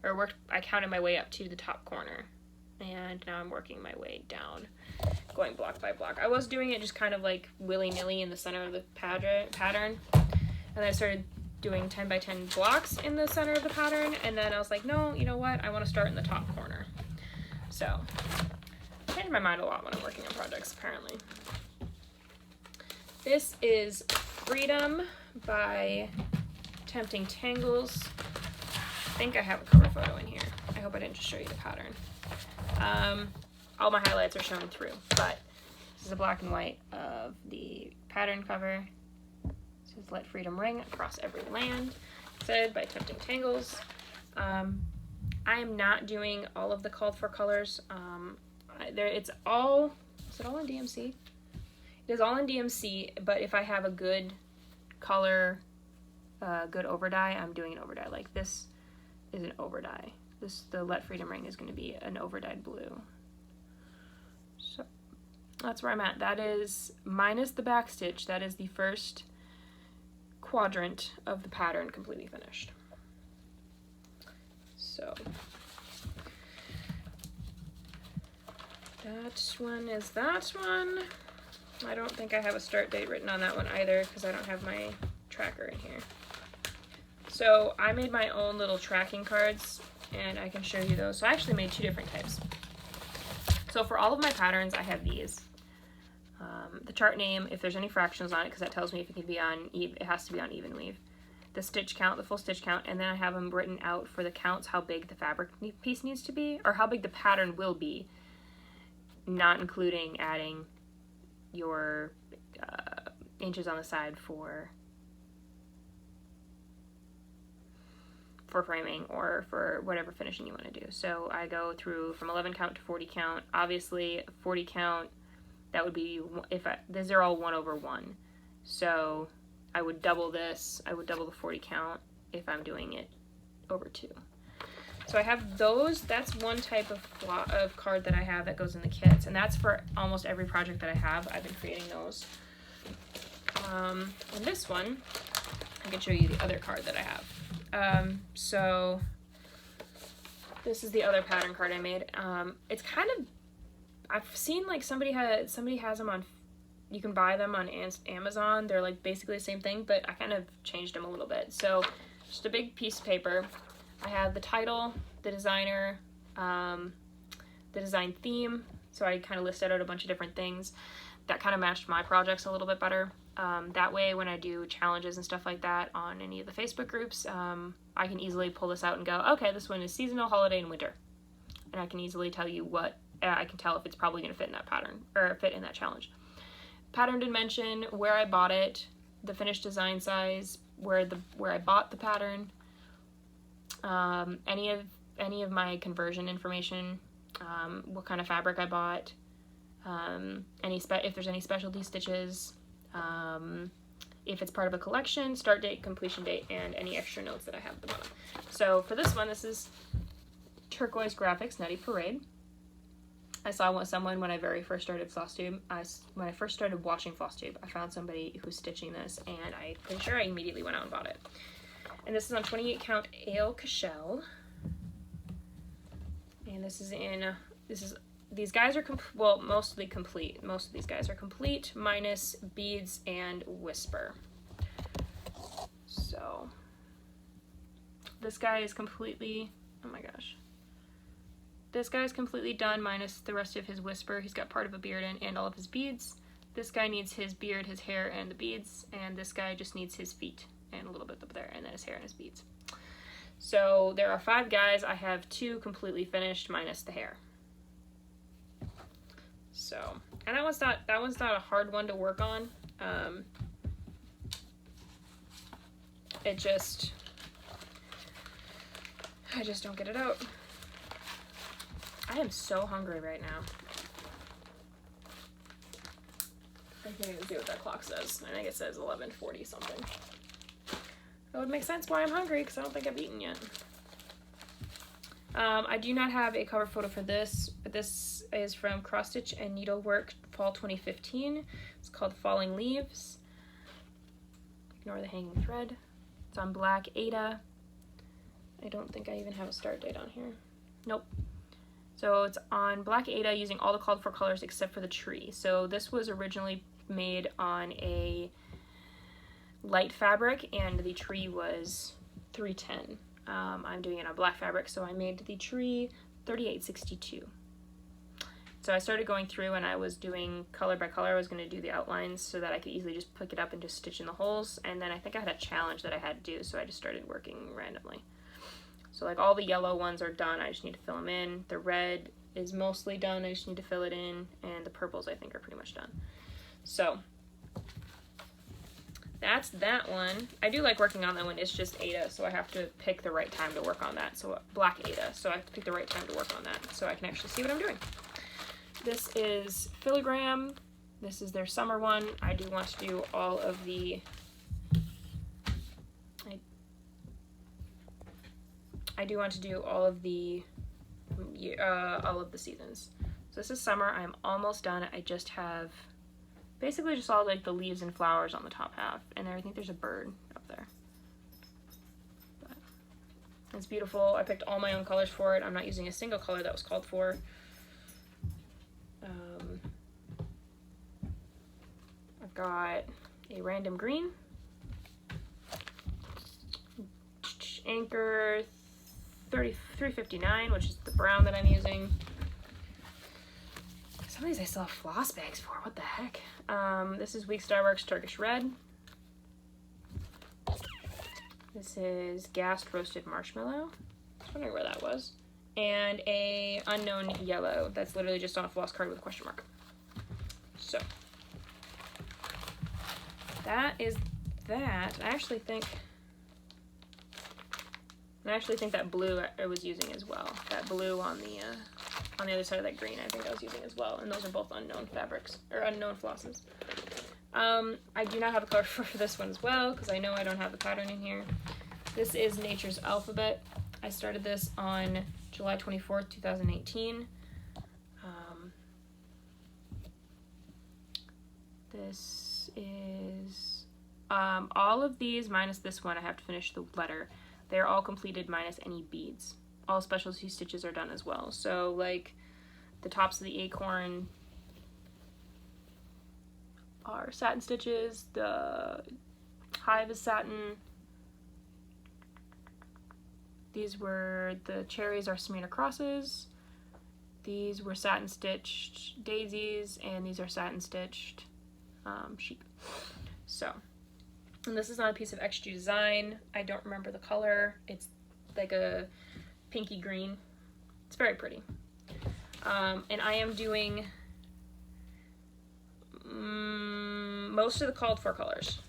I counted my way up to the top corner, and now I'm working my way down, going block by block. I was doing it just kind of like willy-nilly in the center of the pattern, and then I started doing 10 by 10 blocks in the center of the pattern, and then I was like, no, you know what, I want to start in the top corner. So I change my mind a lot when I'm working on projects, apparently. This is Freedom by Tempting Tangles. I think I have a cover photo in here. I hope I didn't just show you the pattern. All my highlights are shown through, but this is a black and white of the pattern cover. It says "Let Freedom Ring Across Every Land," said by Tempting Tangles. I am not doing all of the called for colors. Is it all in DMC? It is all in DMC, but if I have a good color, good overdye, I'm doing an overdye. Like this is an overdye. The Let Freedom Ring is going to be an overdyed blue. So that's where I'm at. That is minus the back stitch. That is the first quadrant of the pattern completely finished. So that one is that one. I don't think I have a start date written on that one either because I don't have my tracker in here. So I made my own little tracking cards, and I can show you those. So I actually made two different types. So for all of my patterns, I have these. The chart name, if there's any fractions on it, because that tells me if it can be on, it has to be on even weave. The stitch count, the full stitch count, and then I have them written out for the counts, how big the fabric piece needs to be, or how big the pattern will be, not including adding your inches on the side for framing or for whatever finishing you want to do. So I go through from 11 count to 40 count. Obviously 40 count, that would be, these are all 1/1. So I would double this, I would double the 40 count if I'm doing it over 2. So I have those. That's one type of card that I have that goes in the kits, and that's for almost every project that I have. I've been creating those. And this one, I can show you the other card that I have. So this is the other pattern card I made. It's kind of, I've seen like somebody has them on, you can buy them on Amazon. They're like basically the same thing, but I kind of changed them a little bit. So just a big piece of paper. I have the title, the designer, the design theme. So I kind of listed out a bunch of different things that kind of matched my projects a little bit better. That way when I do challenges and stuff like that on any of the Facebook groups, I can easily pull this out and go, okay, this one is seasonal, holiday, and winter. And I can easily tell you what, I can tell if it's probably going to fit in that pattern, or fit in that challenge. Pattern dimension, where I bought it, the finished design size, where I bought the pattern, any of my conversion information, what kind of fabric I bought, if there's any specialty stitches, if it's part of a collection, start date, completion date, and any extra notes that I have at the bottom. So for this one, this is Turquoise Graphics Nutty Parade. I saw someone when I very first started Flosstube. When I first started watching Flosstube, I found somebody who's stitching this, and I'm pretty sure I immediately went out and bought it. And this is on 28 count Ale Cashel. And this is these guys are mostly complete. Most of these guys are complete, minus beads and whisper. So this guy is completely, oh my gosh. This guy is completely done, minus the rest of his whisper. He's got part of a beard in and all of his beads. This guy needs his beard, his hair, and the beads. And this guy just needs his feet and a little bit up there, and then his hair and his beads. So there are 5 guys. I have 2 completely finished, minus the hair. So, and that one's not a hard one to work on. I just don't get it out. I am so hungry right now. I can't even see what that clock says. I think it says 11:40 something. That would make sense why I'm hungry, because I don't think I've eaten yet. I do not have a cover photo for this, but this is from Cross Stitch and Needlework Fall 2015. It's called Falling Leaves. Ignore the hanging thread. It's on black Aida. I don't think I even have a start date on here. Nope. So it's on black Aida using all the called for colors except for the tree. So this was originally made on a light fabric and the tree was 310. I'm doing it on black fabric, so I made the tree 3862. So I started going through and I was doing color by color. I was going to do the outlines so that I could easily just pick it up and just stitch in the holes. And then I think I had a challenge that I had to do, so I just started working randomly. So like all the yellow ones are done, I just need to fill them in. The red is mostly done, I just need to fill it in. And the purples I think are pretty much done. So that's that one. I do like working on that one. It's just Aida, so I have to pick the right time to work on that. So black Aida, so I have to pick the right time to work on that so I can actually see what I'm doing. This is Filigram. This is their summer one. I do want to do all of the all of the seasons. So this is summer. I'm almost done. I just have basically just all like the leaves and flowers on the top half, and I think there's a bird up there. But it's beautiful. I picked all my own colors for it. I'm not using a single color that was called for. I've got a random green, Anchor 359, which is the brown that I'm using. Some of these I still have floss bags for. What the heck? This is Week Star Works Turkish Red. This is Gassed Roasted Marshmallow. I was wondering where that was. And a Unknown Yellow that's literally just on a floss card with a question mark. So that is that. I actually think that blue I was using as well. That blue on the other side of that green I think I was using as well. And those are both unknown fabrics, or unknown flosses. I do not have a color for this one as well, because I know I don't have the pattern in here. This is Nature's Alphabet. I started this on July 24th, 2018. This is all of these minus this one. I have to finish the letter. They're all completed minus any beads. All specialty stitches are done as well. So like the tops of the acorn are satin stitches. The hive is satin. These were, the cherries are Smyrna crosses. These were satin stitched daisies, and these are satin stitched sheep. So, and this is not a piece of XG design. I don't remember the color. It's like a pinky green. It's very pretty. And I am doing most of the called for colors.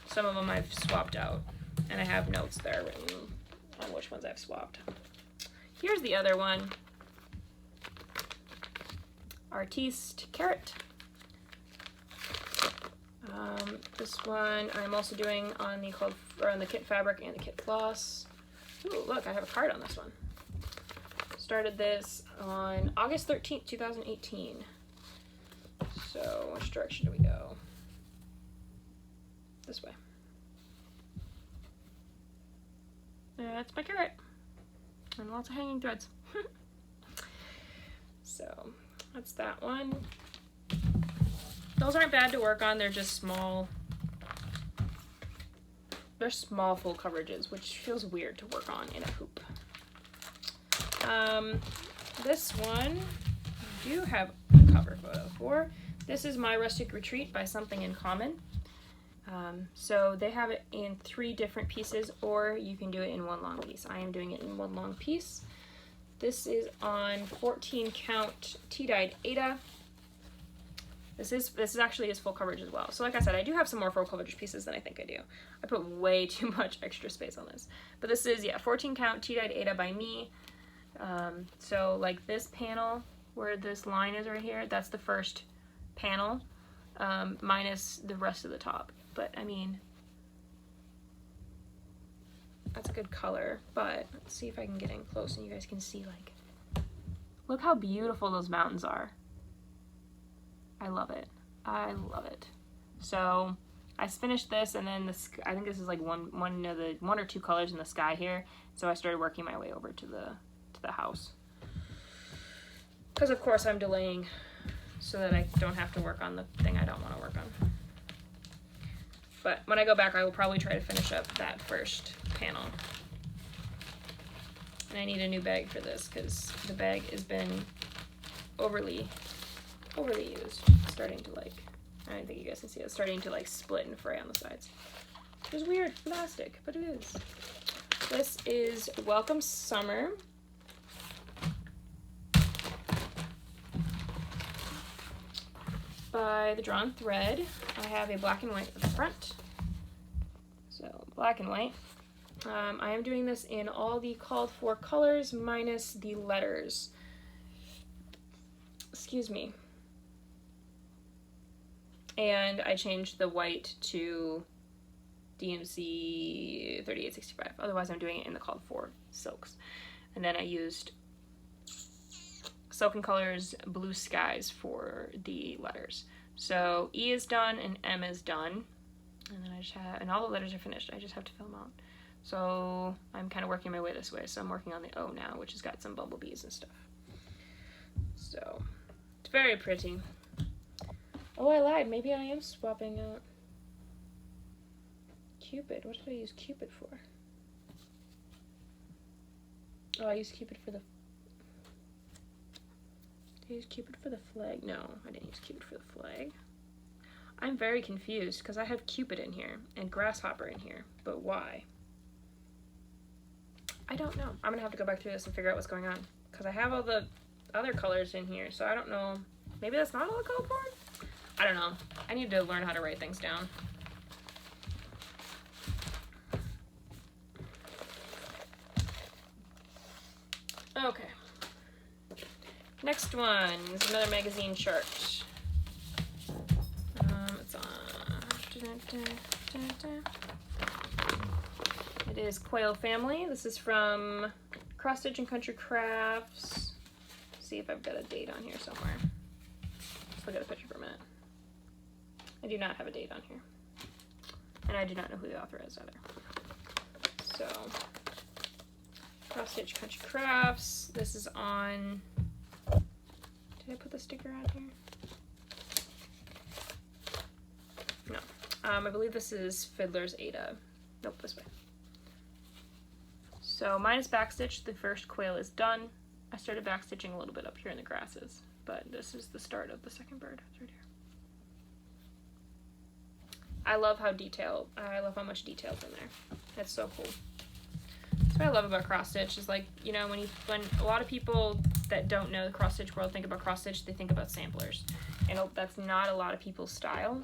Some of them I've swapped out, and I have notes there written on which ones I've swapped. Here's the other one. Artiste Carrot. This one I'm also doing on the kit fabric and the kit floss. Ooh, look, I have a card on this one. Started this on August 13th, 2018. So which direction do we go? This way. That's my carrot. And lots of hanging threads. So that's that one. Those aren't bad to work on. They're just small. They're small full coverages, which feels weird to work on in a hoop. This one I do have a cover photo for. This is My Rustic Retreat by Something in Common. So they have it in 3 different pieces, or you can do it in one long piece. I am doing it in one long piece. This is on 14 count tea-dyed Aida. This is actually his full coverage as well. So like I said, I do have some more full coverage pieces than I think I do. I put way too much extra space on this. But this is, yeah, 14 count tea-dyed Aida by me. So like this panel where this line is right here, that's the first panel, minus the rest of the top. But I mean, that's a good color, but let's see if I can get in close and you guys can see, like, look how beautiful those mountains are. I love it. I love it. So I finished this, and then I think this is like one or two colors in the sky here. So I started working my way over to the house. Because of course I'm delaying so that I don't have to work on the thing I don't want to work on. But when I go back, I will probably try to finish up that first panel. And I need a new bag for this because the bag has been overly used. It's starting to, like, I don't think you guys can see it. It's starting to, like, split and fray on the sides. It's weird plastic, but it is. This is Welcome Summer. By the Drawn Thread. I have a black and white at the front. So black and white. I am doing this in all the called for colors minus the letters. Excuse me. And I changed the white to DMC 3865. Otherwise I'm doing it in the called for silks. And then I used Silken Colors Blue Skies for the letters. So E is done and M is done. And then I just have, and all the letters are finished. I just have to fill them out. So I'm kind of working my way this way. So I'm working on the O now, which has got some bumblebees and stuff. So it's very pretty. Oh, I lied. Maybe I am swapping out Cupid. What did I use Cupid for? Oh, I used Cupid for the... Did I use Cupid for the flag? No, I didn't use Cupid for the flag. I'm very confused because I have Cupid in here and Grasshopper in here, but why? I don't know. I'm gonna have to go back through this and figure out what's going on because I have all the other colors in here, so I don't know. Maybe that's not all the color for? I don't know. I need to learn how to write things down. Okay. Next one is another magazine chart. It's on. It is Quail Family. This is from Cross Stitch and Country Crafts. Let's see if I've got a date on here somewhere. Let's look at a picture for a minute. I do not have a date on here. And I do not know who the author is either. So, Cross Stitch Country Crafts. This is on... Did I put the sticker on here? No. I believe this is Fiddler's Ada. Nope, this way. So mine is backstitched. The first quail is done. I started backstitching a little bit up here in the grasses, but this is the start of the second bird. It's right here. I love how much detail's in there. That's so cool. That's what I love about cross stitch is, like, you know, when a lot of people that don't know the cross stitch world think about cross stitch, they think about samplers, and that's not a lot of people's style.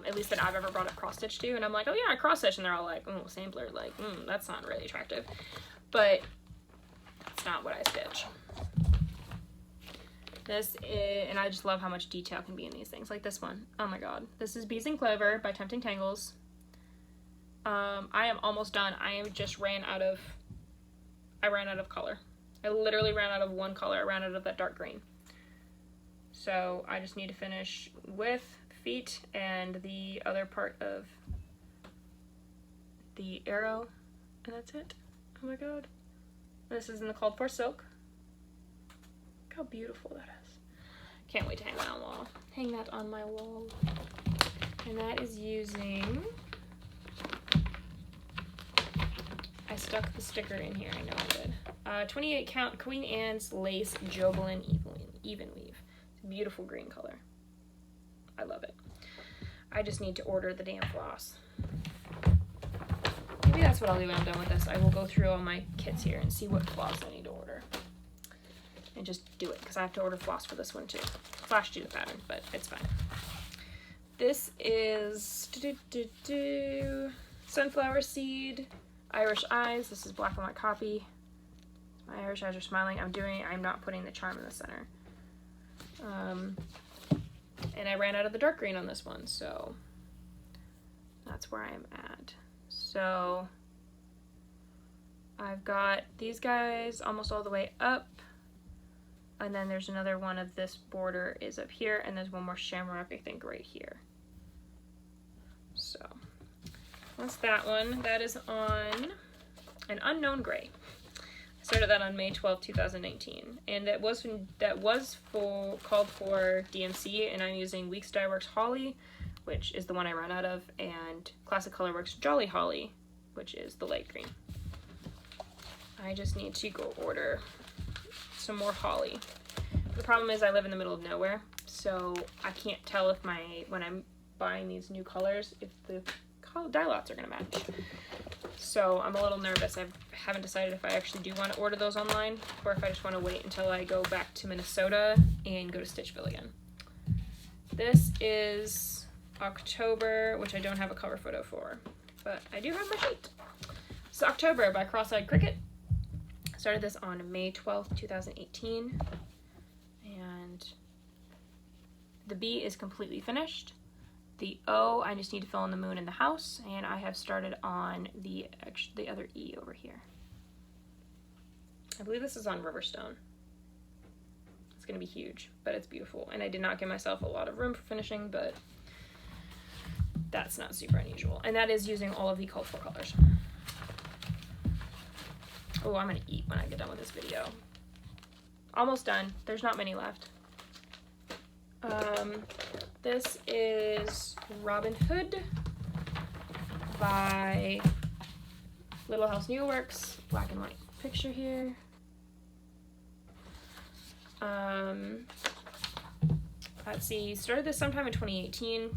At least that I've ever brought up cross stitch to, and I'm like, oh yeah, cross stitch, and they're all like, oh, sampler, like, that's not really attractive, but that's not what I stitch. This is, and I just love how much detail can be in these things, like this one. Oh my god, this is Bees and Clover by Tempting Tangles. I am almost done. I ran out of color. I literally ran out of one color. I ran out of that dark green. So I just need to finish with feet and the other part of the arrow, and that's it. Oh my god. This is in the called for silk. Look how beautiful that is. Can't wait to hang that on the wall. Hang that on my wall. And that is using... I stuck the sticker in here, I know I did. 28 count Queen Anne's Lace Jobelin Even Weave. It's a beautiful green color. I love it. I just need to order the damn floss. Maybe that's what I'll do when I'm done with this. I will go through all my kits here and see what floss I need to order. And just do it, because I have to order floss for this one too. Flash do the pattern, but it's fine. This is Sunflower Seed Irish Eyes. This is black and white copy. My Irish eyes are smiling. I'm not putting the charm in the center. And I ran out of the dark green on this one, so that's where I'm at. So I've got these guys almost all the way up, and then there's another one of this border is up here, and there's one more shamrock, I think, right here. So that's that one. That is on an unknown gray. I started that on May 12th, 2019, and that was called for DMC, and I'm using Weeks Dye Works Holly, which is the one I ran out of, and Classic Colorworks Jolly Holly, which is the light green. I just need to go order some more holly. The problem is I live in the middle of nowhere, so I can't tell if when I'm buying these new colors, if the dye lots are going to match. So I'm a little nervous. I haven't decided if I actually do want to order those online, or if I just want to wait until I go back to Minnesota and go to Stitchville again. This is October, which I don't have a cover photo for, but I do have my sheet. It's October by Cross-Eyed Cricket. I started this on May 12th, 2018, and the B is completely finished. The O, I just need to fill in the moon and the house, and I have started on the other E over here. I believe this is on Riverstone. It's going to be huge, but it's beautiful, and I did not give myself a lot of room for finishing, but that's not super unusual. And that is using all of the called for colors. Oh, I'm gonna eat when I get done with this video. Almost done. There's not many left. This is Robin Hood by Little House Needleworks. Black and white picture here. Let's see, started this sometime in 2018,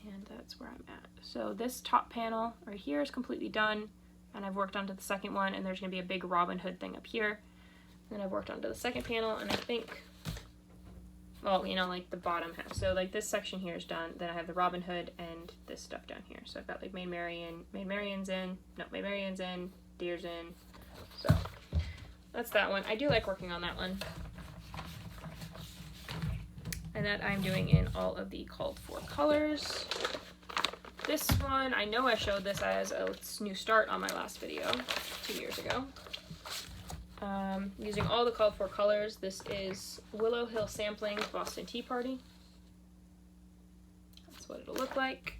and that's where I'm at. So this top panel right here is completely done, and I've worked onto the second one, and there's going to be a big Robin Hood thing up here. Then I've worked onto the second panel, and I think, well, you know, like the bottom half. So like this section here is done. Then I have the Robin Hood and this stuff down here. So I've got like Maid Marian's in, Deer's in. So that's that one. I do like working on that one. And that I'm doing in all of the called for colors. This one, I know I showed this as a new start on my last video 2 years ago. Using all the called for colors. This is Willow Hill Sampling Boston Tea Party. That's what it'll look like.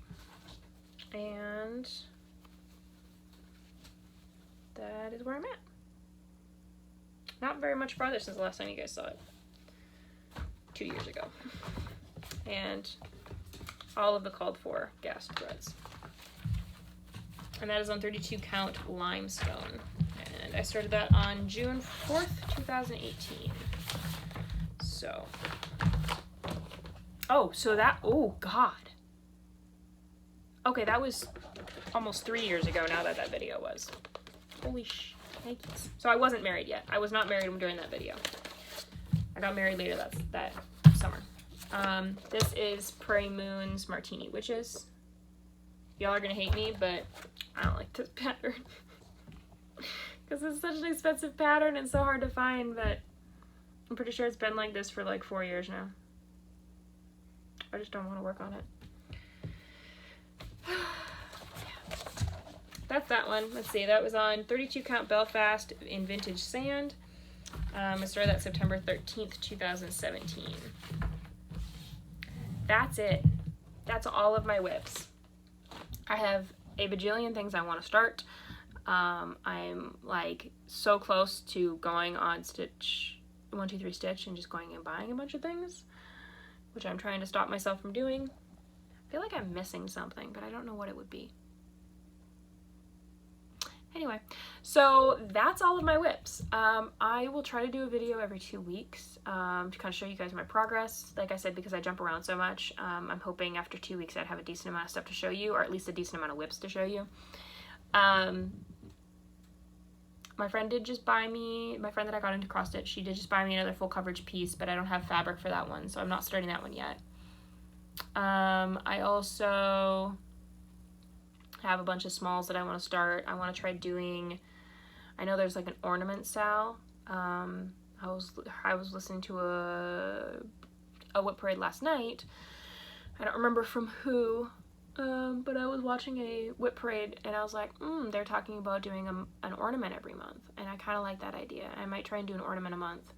And that is where I'm at. Not very much farther since the last time you guys saw it. 2 years ago. And all of the called for gassed threads. And that is on 32 count limestone. And I started that on June 4th, 2018. So. Oh, so that, oh God. Okay, that was almost 3 years ago now that video was. Holy shnikes. So I wasn't married yet. I was not married during that video. I got married later that summer. This is Prairie Moon's Martini Witches. Y'all are gonna hate me, but I don't like this pattern. Because it's such an expensive pattern and so hard to find, but I'm pretty sure it's been like this for like 4 years now. I just don't want to work on it. Yeah. That's that one. Let's see, that was on 32 count Belfast in Vintage Sand. I started that September 13th, 2017. That's it. That's all of my whips. I have a bajillion things I want to start. I'm like so close to going on Stitch 123 Stitch and just going and buying a bunch of things, which I'm trying to stop myself from doing. I feel like I'm missing something, but I don't know what it would be. Anyway, so that's all of my whips. I will try to do a video every 2 weeks to kind of show you guys my progress. Like I said, because I jump around so much, I'm hoping after 2 weeks I'd have a decent amount of stuff to show you, or at least a decent amount of whips to show you. My friend did just buy me, my friend that I got into cross stitch, she did just buy me another full coverage piece, but I don't have fabric for that one, so I'm not starting that one yet. I also have a bunch of smalls that I want to start. I want to try doing, I know there's like an ornament sal. I was listening to a whip parade last night. I don't remember from who, But I was watching a whip parade and I was like, they're talking about doing an ornament every month. And I kind of like that idea. I might try and do an ornament a month.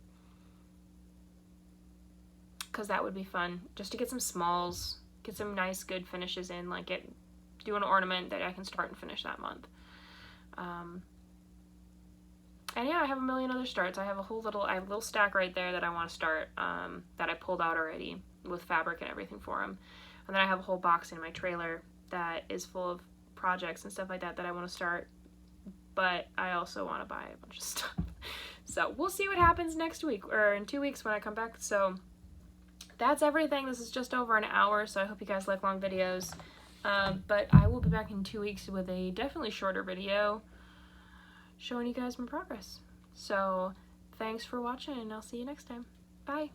Because that would be fun. Just to get some smalls, get some nice, good finishes in. Like, do an ornament that I can start and finish that month. And yeah, I have a million other starts. I have a little stack right there that I want to start, that I pulled out already with fabric and everything for them. And then I have a whole box in my trailer that is full of projects and stuff like that I want to start. But I also want to buy a bunch of stuff. So we'll see what happens next week, or in 2 weeks when I come back. So that's everything. This is just over an hour, so I hope you guys like long videos. But I will be back in 2 weeks with a definitely shorter video showing you guys my progress. So thanks for watching, and I'll see you next time. Bye.